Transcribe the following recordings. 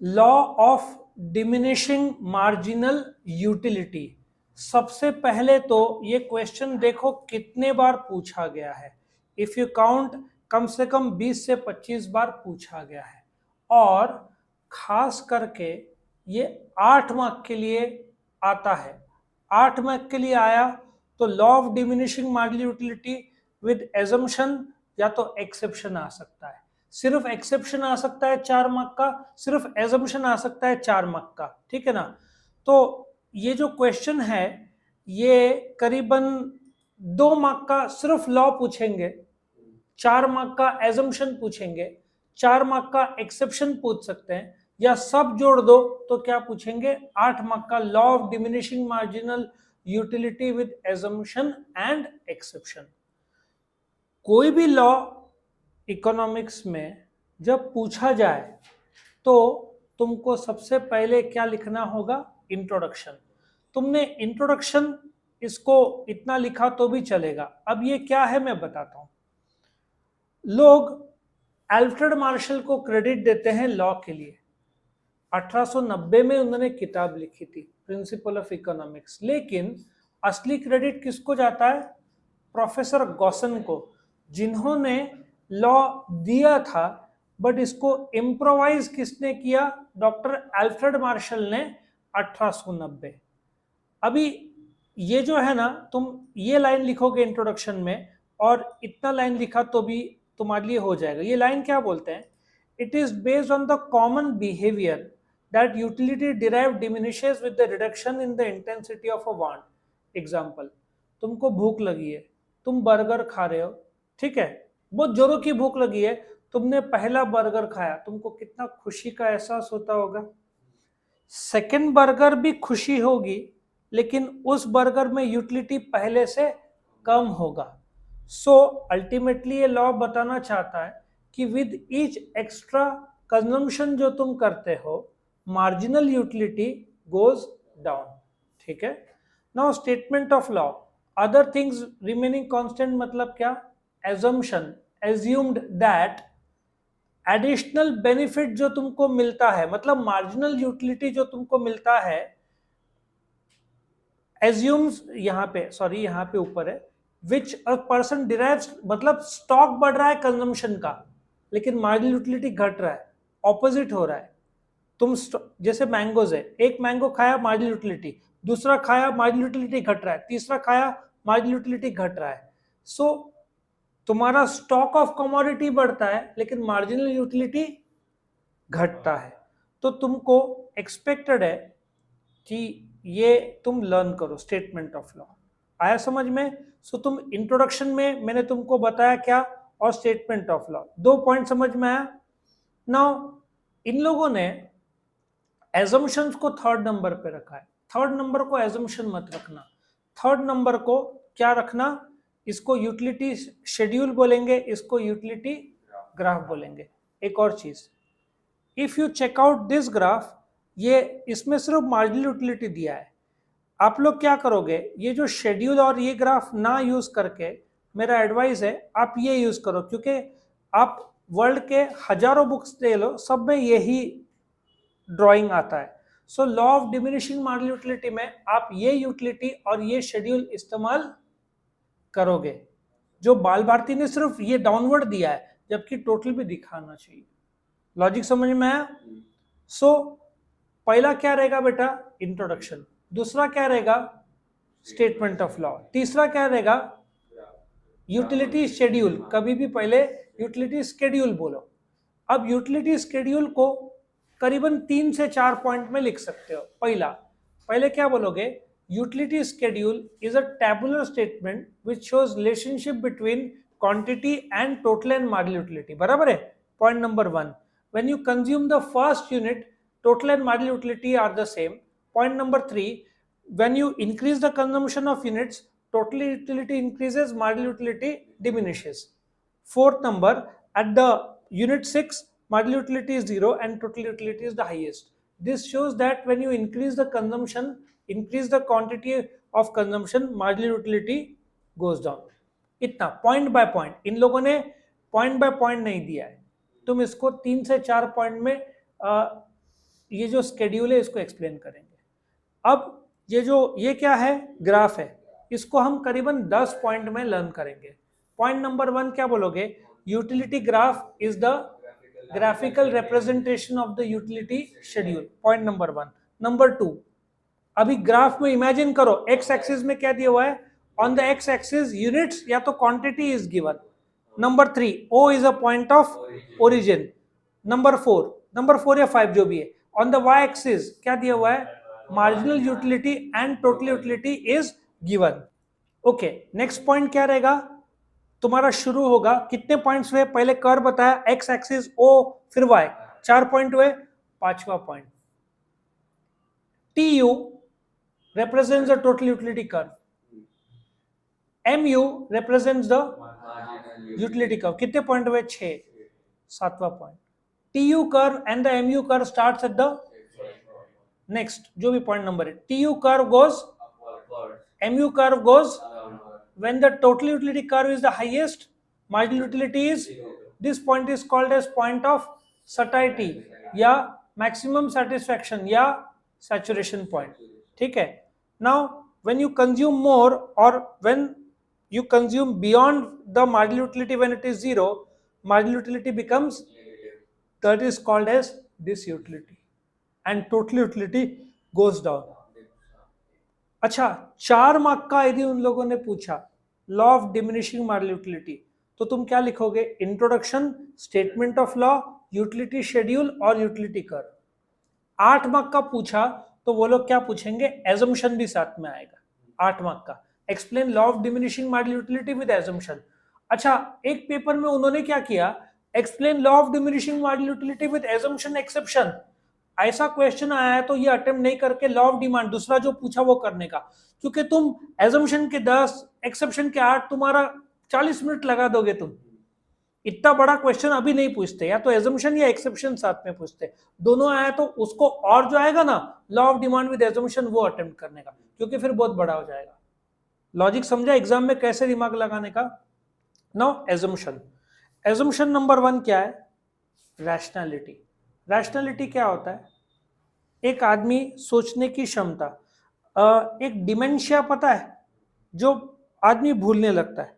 Law of diminishing marginal utility. सबसे पहले तो ये क्वेश्चन देखो कितने बार पूछा गया है। इफ यू काउंट, कम से कम 20 से 25 बार पूछा गया है, और खास करके ये 8 मार्क के लिए आता है। 8 मार्क के लिए आया तो law of diminishing marginal utility with assumption या तो एक्सेप्शन आ सकता है। सिर्फ एक्सेप्शन आ सकता है 4 मार्क का, सिर्फ एजम्पशन आ सकता है 4 मार्क का, ठीक है ना। तो ये जो क्वेश्चन है ये करीबन 2 मार्क का सिर्फ लॉ पूछेंगे, 4 मार्क का एजम्पशन पूछेंगे, 4 मार्क का एक्सेप्शन पूछ सकते हैं, या सब जोड़ दो तो क्या पूछेंगे, 8 मार्क का law of diminishing marginal utility with assumption and exception. कोई भी लॉ इकोनॉमिक्स में जब पूछा जाए तो तुमको सबसे पहले क्या लिखना होगा, इंट्रोडक्शन। तुमने इंट्रोडक्शन इसको इतना लिखा तो भी चलेगा। अब ये क्या है मैं बताता हूं। लोग अल्फ्रेड मार्शल को क्रेडिट देते हैं लॉ के लिए। 1890 में उन्होंने किताब लिखी थी प्रिंसिपल ऑफ इकोनॉमिक्स, लेकिन असली क्रेडिट किसको जाता है, प्रोफेसर गॉसन को, जिन्होंने लॉ दिया था। बट इसको इम्प्रोवाइज किसने किया, डॉक्टर अल्फ्रेड मार्शल ने 1890। अभी ये जो है ना, तुम ये लाइन लिखोगे इंट्रोडक्शन में और इतना लाइन लिखा तो भी तुम्हारे लिए हो जाएगा। ये लाइन क्या बोलते हैं, it is based on the common behaviour that utility derive diminishes with the reduction in the intensity of a want. Example, तुमको भूख लगी है, तुम बर्गर खा रहे हो, ठीक है, बहुत जोरों की भूख लगी है, तुमने पहला बर्गर खाया, तुमको कितना खुशी का एहसास होता होगा। सेकंड बर्गर भी खुशी होगी, लेकिन उस बर्गर में यूटिलिटी पहले से कम होगा। सो अल्टीमेटली ये लॉ बताना चाहता है कि विद ईच एक्स्ट्रा कंजम्पशन जो तुम करते हो, मार्जिनल यूटिलिटी गोज डाउन, ठीक है। Now statement of law, other things remaining constant मतलब क्या, assumption, assumed that additional benefit जो तुमको मिलता है, मतलब मार्जिनल यूटिलिटी जो तुमको मिलता है, एज्यूम्स, यहाँ पे सॉरी यहाँ पे ऊपर है, विच अ पर्सन डिराइव्स, मतलब स्टॉक बढ़ रहा है कंजम्पशन का, लेकिन मार्जिनल यूटिलिटी घट रहा है, ऑपोजिट हो रहा है। तुम जैसे मैंगोज है, एक मैंगो खाया मार्जिनल यूटिलिटी, दूसरा खाया मार्जिनल यूटिलिटी घट रहा है, तीसरा खाया मार्जिनल यूटिलिटी घट रहा है। सो तुम्हारा स्टॉक ऑफ कमोडिटी बढ़ता है लेकिन मार्जिनल यूटिलिटी घटता है। तो तुमको एक्सपेक्टेड है कि ये तुम लर्न करो स्टेटमेंट ऑफ लॉ। आया समझ में। सो तुम इंट्रोडक्शन में मैंने तुमको बताया क्या, और स्टेटमेंट ऑफ लॉ, 2 पॉइंट समझ में आया। नाउ इन लोगों ने एजम्पशंस को 3rd नंबर पे रखा है। 3rd नंबर को एजम्पशन मत रखना, 3rd नंबर को क्या रखना, इसको यूटिलिटी शेड्यूल बोलेंगे, इसको यूटिलिटी ग्राफ बोलेंगे। एक और चीज, if you check out this graph, ये इसमें सिर्फ मार्जिनल यूटिलिटी दिया है। आप लोग क्या करोगे, ये जो शेड्यूल और ये ग्राफ ना यूज करके, मेरा एडवाइस है आप ये यूज करो, क्योंकि आप वर्ल्ड के हजारों बुक्स ले लो, सब में यही ड्राइंग आता है। So law of diminishing marginal utility में आप ये यूटिलिटी और ये शेड्यूल इस्तेमाल करोगे। जो बाल भारती ने सिर्फ ये डाउनवर्ड दिया है, जबकि टोटल भी दिखाना चाहिए। लॉजिक समझ में आया। सो पहला क्या रहेगा बेटा, इंट्रोडक्शन, दूसरा क्या रहेगा, स्टेटमेंट ऑफ लॉ, तीसरा क्या रहेगा, यूटिलिटी शेड्यूल। कभी भी पहले यूटिलिटी स्केड्यूल बोलो। अब यूटिलिटी स्केड्यूल को करीबन 3 से 4 पॉइंट में लिख सकते हो। पहले क्या बोलोगे, utility schedule is a tabular statement which shows relationship between quantity and total and marginal utility, बराबर है। Point number 1, when you consume the first unit, total and marginal utility are the same. Point number 3, when you increase the consumption of units, total utility increases, marginal utility diminishes. Fourth number, at the unit 6, marginal utility is 0 and total utility is the highest. This shows that when you increase the consumption, increase the quantity of consumption, marginal utility goes down. इतना point by point, इन लोगों ने point by point नहीं दिया है। तुम इसको 3 से 4 point में ये जो स्केड्यूल है इसको एक्सप्लेन करेंगे। अब ये क्या है, ग्राफ है, इसको हम करीबन 10 पॉइंट में लर्न करेंगे। पॉइंट नंबर 1 क्या बोलोगे, utility graph is the graphical representation of the utility schedule, point number 1। Number 2, अभी ग्राफ में इमेजिन करो एक्स एक्सिस में क्या दिया हुआ है, on the X axis units या तो quantity is given. Number 3, O is a point of origin. Number 4 या 5 जो भी है, ऑन द वाई एक्सिस क्या दिया हुआ है, marginal utility and total utility is given. Okay, next point क्या रहेगा तुम्हारा, शुरू होगा कितने पॉइंट्स हुए, पहले कर बताया, एक्स एक्सिस, ओ, फिर वाई, 4 पॉइंट हुए। 5वां point, TU represents the total utility curve, MU represents the utility curve, कितने पॉइंट हुए, 6। 7वां point, TU curve and the MU curve starts at the next, जो भी पॉइंट नंबर है, TU curve goes, MU curve goes, when the total utility curve is the highest, marginal utility is, this point is called as point of satiety या maximum satisfaction या saturation point, ठीक है। Now when you consume more or when you consume beyond the marginal utility, when it is 0, marginal utility becomes, that is called as disutility and total utility goes down। अच्छा, 4 mark का यदि उन लोगों ने पूछा law of diminishing marginal utility, तो तुम क्या लिखोगे, introduction, statement of law, utility schedule और यूटिलिटी कर्व। 8 मार्क का पूछा तो वो लोग क्या पूछेंगे, एजम्पशन भी साथ में आएगा। 8 मार्क का explain law of diminishing marginal utility with assumption. अच्छा, एक पेपर में उन्होंने क्या किया, explain law of diminishing marginal utility with assumption exception. ऐसा क्वेश्चन आया है तो ये अटेम्प्ट नहीं करके लॉ ऑफ डिमांड दूसरा जो पूछा वो करने का, क्योंकि तुम एजम्पशन के 10, एक्सेप्शन के 8, तुम्हारा 40 मिनट लगा दोगे तुम। इतना बड़ा क्वेश्चन अभी नहीं पूछते, या तो एजम्पशन या एक्सेप्शन साथ में पूछते, दोनों आया तो उसको, और जो आएगा ना law of demand with assumption, वो अटेम्प्ट करने का, क्योंकि फिर बहुत बड़ा हो जाएगा। लॉजिक समझा एग्जाम में कैसे दिमाग लगाने का। नाउ एजम्पशन, एजम्पशन नंबर 1 क्या है, रैशनैलिटी। रैशनैलिटी क्या होता है, एक आदमी सोचने की क्षमता, एक डिमेंशिया पता है, जो आदमी भूलने लगता है।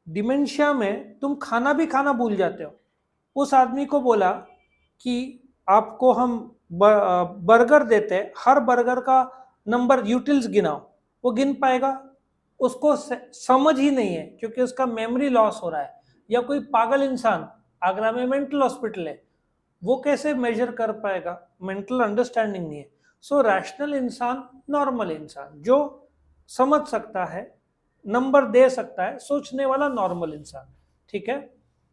डिमेंशिया में तुम खाना भी खाना भूल जाते हो। उस आदमी को बोला कि आपको हम बर्गर देते हैं, हर बर्गर का नंबर यूटिल्स गिनाओ, वो गिन पाएगा? उसको समझ ही नहीं है, क्योंकि उसका मेमोरी लॉस हो रहा है। या कोई पागल इंसान, आगरा में मेंटल हॉस्पिटल है, वो कैसे मेजर कर पाएगा, मेंटल अंडरस्टैंडिंग नहीं है। सो रैशनल इंसान, नॉर्मल इंसान जो समझ सकता है, नंबर दे सकता है, सोचने वाला नॉर्मल इंसान, ठीक है।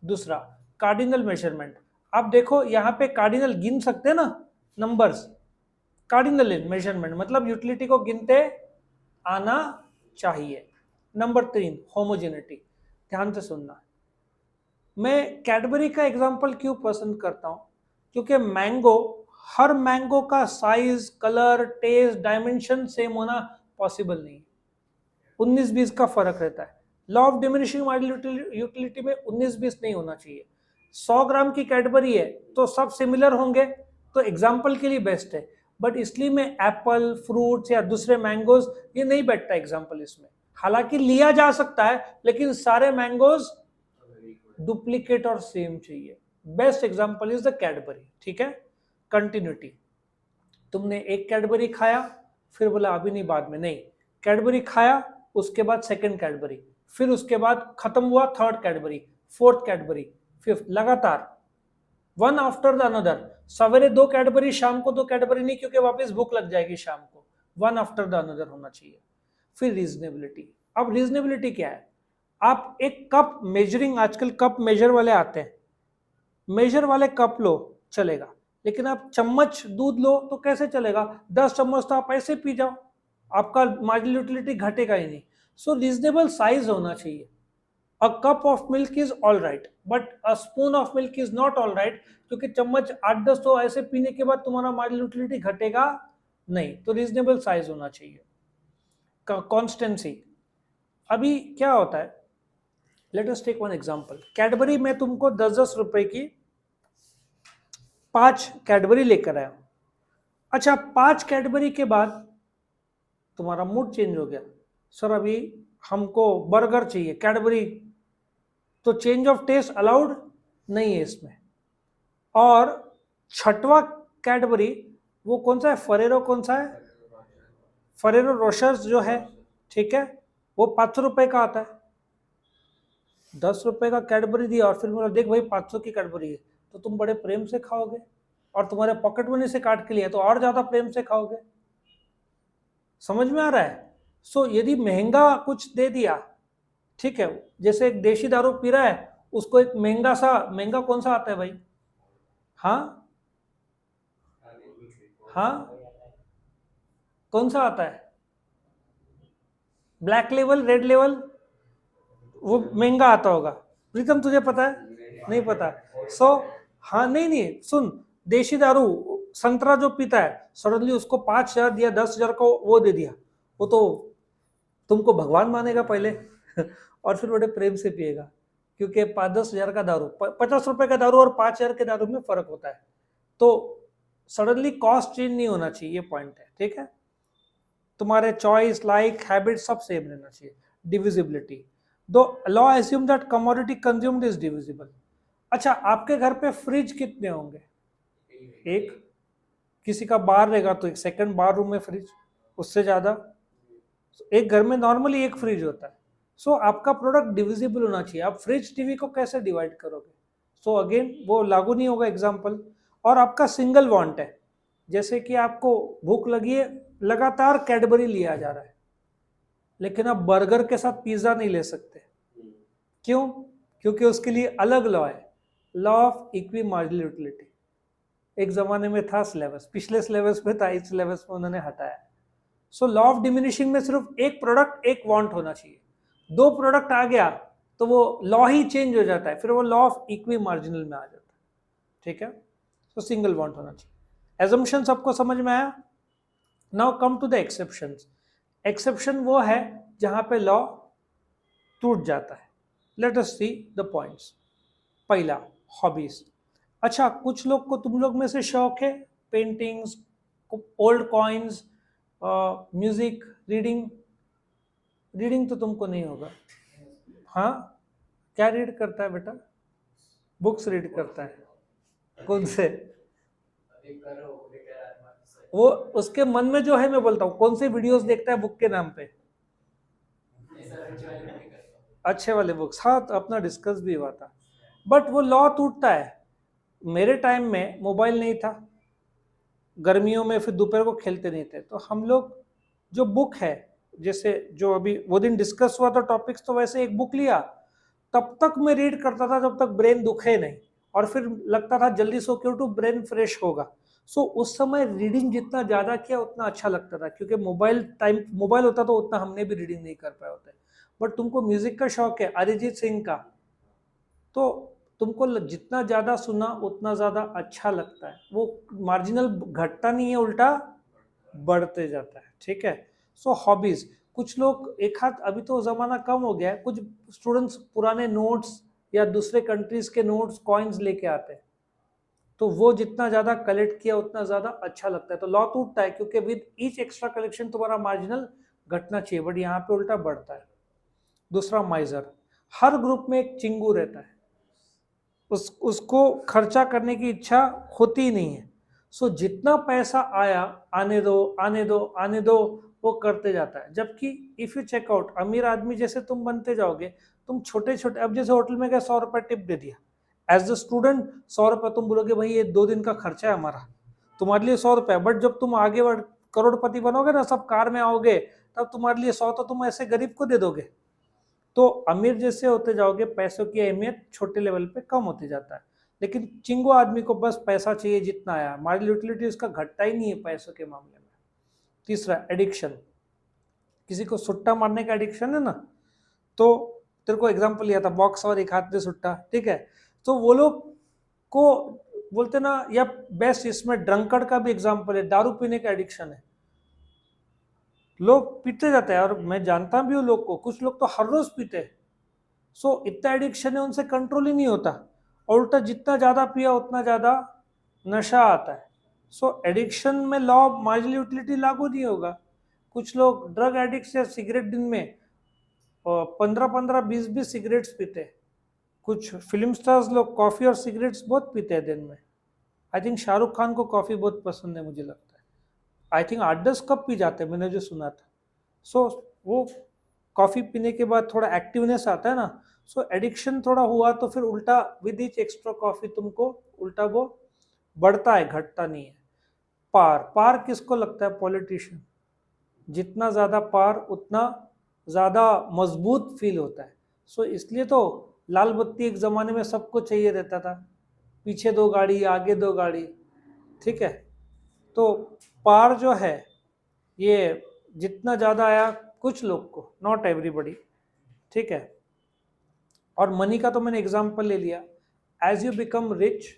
दूसरा, कार्डिनल मेजरमेंट। आप देखो यहाँ पे कार्डिनल गिन सकते हैं ना, नंबर्स, कार्डिनल मेजरमेंट मतलब यूटिलिटी को गिनते आना चाहिए। Number 3, homogeneity. ध्यान से सुनना, मैं कैडबरी का एग्जांपल क्यों पसंद करता हूं, क्योंकि मैंगो, हर मैंगो का size, colour, taste, dimension same होना पॉसिबल नहीं, 19-20 का फर्क रहता है। Law of diminishing marginal utility में 19-20 नहीं होना चाहिए। 100 ग्राम की कैडबरी है तो सब सिमिलर होंगे, तो एग्जाम्पल के लिए बेस्ट है, बट इसलिए मैं एप्पल, फ्रूट्स या दूसरे मैंगोज ये नहीं बैठता एग्जाम्पल इसमें। हालांकि लिया जा सकता है, लेकिन सारे मैंगोज डुप्लीकेट और सेम चाहिए। Best example is the Cadbury, ठीक है। कंटिन्यूटी, तुमने एक कैडबरी खाया, फिर बोला अभी नहीं, बाद में नहीं, कैडबरी खाया, उसके बाद सेकंड कैडबरी, फिर उसके बाद खत्म हुआ third Cadbury, fourth Cadbury, fifth, लगातार, वन आफ्टर द अनदर। सवेरे 2 कैडबरी, शाम को 2 कैडबरी नहीं, क्योंकि वापस भूख लग जाएगी शाम को। वन आफ्टर द अनदर होना चाहिए। फिर रीजनेबिलिटी। अब रीजनेबिलिटी क्या है, आप एक कप मेजरिंग, आजकल कप मेजर वाले आते हैं, मेजर वाले कप लो चलेगा, लेकिन आप चम्मच दूध लो तो कैसे चलेगा? 10 चम्मच तो आप ऐसे पी जाओ, आपका मार्जिनल यूटिलिटी घटेगा ही नहीं। सो रीजनेबल साइज होना चाहिए। A cup of milk is all right, but a spoon of milk is not all right, क्योंकि चम्मच 8-10 तो ऐसे पीने के बाद तुम्हारा मार्जिनल यूटिलिटी घटेगा नहीं। तो रीजनेबल साइज होना चाहिए। कॉन्स्टेंसी, अभी क्या होता है, let us take one example. Cadbury में तुमको 10-10 रुपए की 5 कैडबरी लेकर आया, अच्छा 5 कैडबरी के बाद तुम्हारा मूड चेंज हो गया, सर अभी हमको बर्गर चाहिए कैडबरी, तो चेंज ऑफ टेस्ट अलाउड नहीं है इसमें। और छठवां कैडबरी वो कौन सा है, फरेरो कौन सा है, फरेरो रोशर्स जो है, ठीक है, वो 500 रुपए का आता है। 10 रुपए का कैडबरी दिया और फिर बोला देख भाई 500 की कैडबरी है, तो तुम बड़े प्रेम से खाओगे, और तुम्हारे पॉकेट मनी से काट के लिए तो और ज्यादा प्रेम से खाओगे। समझ में आ रहा है? सो यदि महंगा कुछ दे दिया, ठीक है, जैसे एक देशी दारू पी रहा है, उसको एक महंगा कौन सा आता है भाई, हाँ हाँ, कौन सा आता है, ब्लैक लेवल, रेड लेवल, वो महंगा आता होगा। प्रीतम तुझे पता है? नहीं पता। हाँ नहीं नहीं सुन, देशी दारू संतरा जो पीता है, सडनली उसको 5,000 दिया, 10,000 को वो दे दिया, वो तो तुमको भगवान मानेगा पहले और फिर बड़े प्रेम से पिएगा, क्योंकि 5-10 हजार का दारू, 50 रुपए का दारू और 5,000 के दारू में फर्क होता है। तो सडनली कॉस्ट चेंज नहीं होना चाहिए, ये पॉइंट है, ठीक है। तुम्हारे चॉइस, लाइक, हैबिट सब सेम रहना चाहिए। डिविजिबिलिटी, दो law assume that commodity consumed is divisible. अच्छा आपके घर पे फ्रिज कितने होंगे? एक, किसी का बाहर रहेगा तो एक सेकंड बार रूम में फ्रिज, उससे ज्यादा, एक घर में नॉर्मली एक फ्रिज होता है। सो आपका प्रोडक्ट डिविजिबल होना चाहिए। आप फ्रिज टीवी को कैसे डिवाइड करोगे? सो अगेन वो लागू नहीं होगा एग्जाम्पल। और आपका सिंगल वांट है, जैसे कि आपको भूख लगी है, लगातार कैडबरी लिया जा रहा है, लेकिन आप बर्गर के साथ पिज्जा नहीं ले सकते। क्यों? क्योंकि उसके लिए अलग लॉ है, law of equi marginal utility. एक जमाने में था सिलेबस, पिछले सिलेबस में था, इस सिलेबस में उन्होंने हटाया। सो लॉ ऑफ डिमिनिशिंग में सिर्फ एक प्रोडक्ट एक वांट होना चाहिए, दो प्रोडक्ट आ गया तो वो लॉ ही चेंज हो जाता है, फिर वो लॉ ऑफ इक्वी मार्जिनल में आ जाता है, ठीक है। तो सिंगल वांट होना चाहिए। एजम्पशन सबको समझ में आया? Now come to the exceptions. Exception वो है जहां पे लॉ टूट जाता है। Let us see the points. पहला, हॉबीज। अच्छा कुछ लोग को, तुम लोग में से शौक है paintings, old coins, music, reading. Reading तो तुमको नहीं होगा, हाँ, क्या रीड करता है बेटा? बुक्स रीड करता है, कौन से? वो उसके मन में जो है, मैं बोलता हूँ कौन से वीडियोस देखता है बुक के नाम पे? अच्छे वाले बुक्स, हाँ, तो अपना डिस्कस भी हुआ था। बट वो लॉ टूटता है। मेरे टाइम में मोबाइल नहीं था, गर्मियों में फिर दोपहर को खेलते नहीं थे, तो हम लोग जो बुक है, जैसे जो अभी वो दिन डिस्कस हुआ था टॉपिक्स, तो वैसे एक बुक लिया, तब तक मैं रीड करता था जब तक ब्रेन दुखे नहीं, और फिर लगता था जल्दी सो के उठूं, ब्रेन फ्रेश होगा। सो उस समय रीडिंग जितना ज्यादा किया उतना अच्छा लगता था, क्योंकि मोबाइल होता तो उतना हमने भी रीडिंग नहीं कर पाए होते। बट तुमको म्यूजिक का शौक है, अरिजीत सिंह का, तो तुमको जितना ज्यादा सुना उतना ज्यादा अच्छा लगता है, वो मार्जिनल घटता नहीं है, उल्टा बढ़ते जाता है, ठीक है। सो हॉबीज, कुछ लोग एक हाथ, अभी तो जमाना कम हो गया है, कुछ स्टूडेंट्स पुराने नोट्स या दूसरे कंट्रीज के नोट्स, कॉइन्स लेके आते हैं, तो वो जितना ज्यादा कलेक्ट किया उतना ज्यादा अच्छा लगता है। तो लॉ टूटता है, क्योंकि विद ईच एक्स्ट्रा कलेक्शन तुम्हारा मार्जिनल घटना चाहिए, बट यहाँ पे उल्टा बढ़ता है। दूसरा, माइजर। हर ग्रुप में एक चिंगू रहता है, उसको खर्चा करने की इच्छा होती ही नहीं है। सो जितना पैसा आया, आने दो आने दो आने दो, वो करते जाता है। जबकि इफ यू चेक आउट, अमीर आदमी जैसे तुम बनते जाओगे, तुम छोटे छोटे, अब जैसे होटल में गए 100 रुपए टिप दे दिया, एज द स्टूडेंट 100 रुपए, तुम बोलोगे भाई ये 2 दिन का खर्चा है हमारा, तुम्हारे लिए 100 रुपए। बट जब तुम आगे बढ़ करोड़पति बनोगे ना, सब कार में आओगे, तब तुम्हारे लिए 100 तो तुम ऐसे गरीब को दे दोगे। तो अमीर जैसे होते जाओगे, पैसों की अहमियत छोटे लेवल पे कम होती जाता है। लेकिन चिंगो आदमी को बस पैसा चाहिए जितना आया, मार्जिनल यूटिलिटी उसका घटता ही नहीं है पैसों के मामले में। तीसरा, एडिक्शन। किसी को सुट्टा मारने का एडिक्शन है ना, तो तेरे को एग्जांपल लिया था, बॉक्स और एक हाथ में सुट्टा, ठीक है। तो वो लोग को बोलते ना, या बेस्ट इसमें ड्रंकर्ड का भी एग्जांपल है, दारू पीने का एडिक्शन है, लोग पीते जाते हैं, और मैं जानता भी हूँ लोग को, कुछ लोग तो हर रोज पीते हैं। सो इतना एडिक्शन है, उनसे कंट्रोल ही नहीं होता, और उल्टा जितना ज्यादा पिया उतना ज्यादा नशा आता है। सो एडिक्शन में लॉ ऑफ मार्जिनल यूटिलिटी लागू नहीं होगा। कुछ लोग ड्रग एडिक्ट या सिगरेट दिन में 15-15 20-20 सिगरेट्स पीते। कुछ फिल्म स्टार्स लोग कॉफी और सिगरेट्स बहुत पीते हैं दिन में। आई थिंक शाहरुख खान को कॉफी बहुत पसंद है, मुझे लगता है। आई थिंक 8-10 कप पी जाते हैं, मैंने जो सुना था। सो वो कॉफी पीने के बाद थोड़ा एक्टिवनेस आता है ना। सो एडिक्शन थोड़ा हुआ तो फिर उल्टा विद ईच एक्स्ट्रा कॉफी तुमको उल्टा वो बढ़ता है, घटता नहीं है। पार पार किसको लगता है? पॉलिटिशियन। जितना ज्यादा पार उतना ज्यादा मजबूत फील होता है। सो इसलिए तो लाल बत्ती एक जमाने में सबको चाहिए रहता था, पीछे 2 गाड़ी आगे 2 गाड़ी, ठीक है। तो पार जो है ये जितना ज्यादा आया कुछ लोग को, नॉट एवरीबडी, ठीक है। और मनी का तो मैंने एग्जांपल ले लिया। As you become rich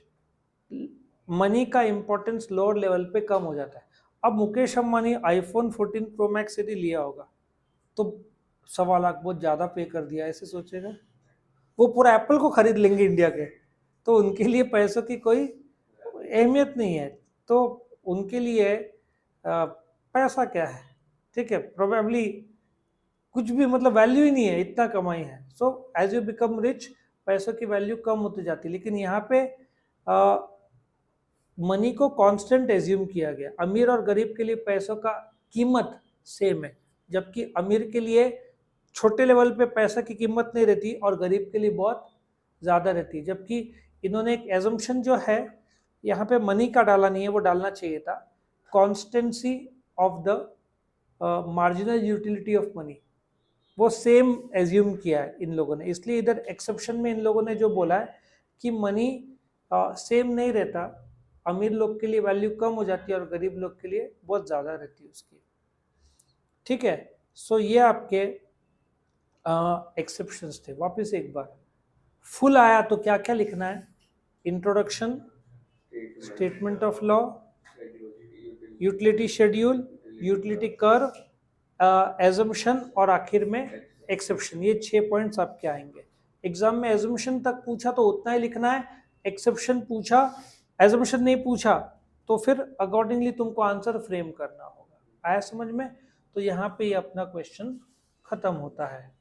money का इंपॉर्टेंस लोअर लेवल पे कम हो जाता है। अब Mukesh Ambani iPhone 14 pro max यदि लिया होगा तो 1.25 लाख बहुत ज़्यादा पे कर दिया ऐसे सोचेगा, वो पूरा एप्पल को खरीद लेंगे इंडिया के। तो उनके लिए पैसों की कोई अहमियत नहीं है। तो उनके लिए पैसा क्या है, ठीक है, प्रोबेबली कुछ भी, मतलब वैल्यू ही नहीं है, इतना कमाई है। So as you become rich पैसों की वैल्यू कम होती जाती है। लेकिन यहाँ पे मनी को कांस्टेंट एज्यूम किया गया। अमीर और गरीब के लिए पैसों का कीमत सेम है, जबकि अमीर के लिए छोटे लेवल पे पैसा की कीमत नहीं रहती और गरीब के लिए बहुत ज़्यादा रहती है। जबकि इन्होंने एक एजम्पशन जो है यहाँ पे मनी का डाला नहीं है, वो डालना चाहिए था constituency of the marginal utility of money, वो सेम एज्यूम किया है इन लोगों ने। इसलिए इधर एक्सेप्शन में इन लोगों ने जो बोला है कि मनी सेम नहीं रहता, अमीर लोग के लिए वैल्यू कम हो जाती है और गरीब लोग के लिए बहुत ज़्यादा रहती है उसकी, ठीक है। सो ये आपके एक्सेप्शंस थे। वापस एक बार फुल आया तो क्या क्या लिखना है? Introduction, statement of law, utility schedule, utility curve, assumption और आखिर में एक्सेप्शन। ये 6 पॉइंट्स आपके आएंगे एग्जाम में। एजम्पशन तक पूछा तो उतना ही लिखना है, एक्सेप्शन पूछा, एजम्पशन नहीं पूछा तो फिर अकॉर्डिंगली तुमको आंसर फ्रेम करना होगा। आया समझ में? तो यहाँ पे ये अपना क्वेश्चन खत्म होता है।